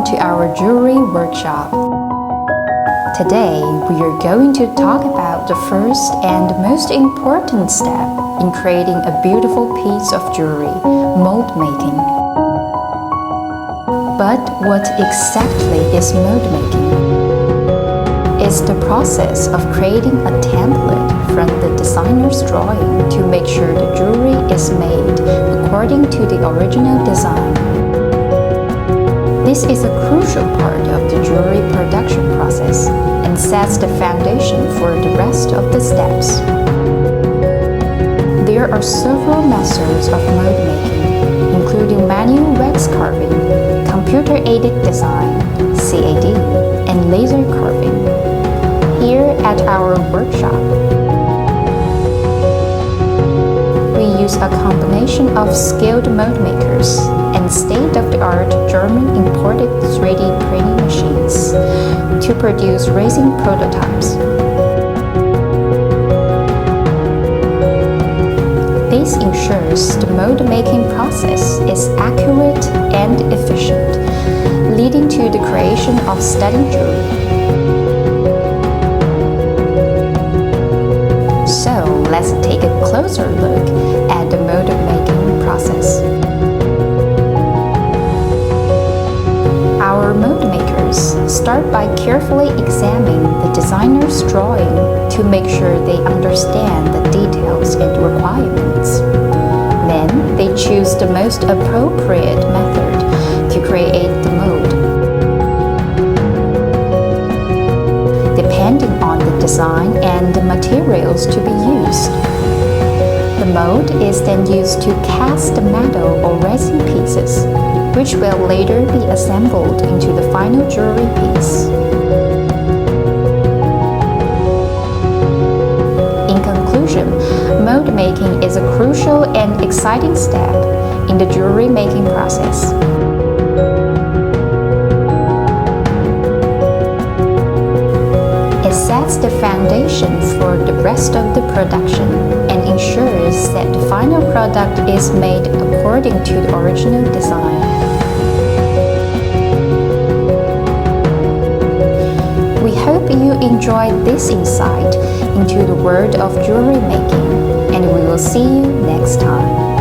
welcome to our jewelry workshop. Today, we are going to talk about the first and most important step in creating a beautiful piece of jewelry, mold making. But what exactly is mold making? It's the process of creating a template from the designer's drawing to make sure the jewelry is made according to the original design. This is a crucial part of the jewelry production process and sets the foundation for the rest of the steps. There are several methods of mold making, including manual wax carving, computer-aided design, CAD, and laser carving. Here at our workshop, we use a combination of skilled mold makers and state-of-the-art German imported 3D printing machines to produce resin prototypes. This ensures the mold-making process is accurate and efficient, leading to the creation of stunning jewelry. So, let's take a closer look at the mold-making process. Our mold makers start by carefully examining the designer's drawing to make sure they understand the details and requirements. Then they choose the most appropriate method to create the mold. Depending on the design and the materials to be used, the mold is then used to cast the metal or resin pieces, which will later be assembled into the final jewelry piece. In conclusion, mold making is a crucial and exciting step in the jewelry making process. It sets the foundation for the rest of the production and ensures that the final product is made according to the original design. We hope you enjoyed this insight into the world of jewelry making, and we will see you next time.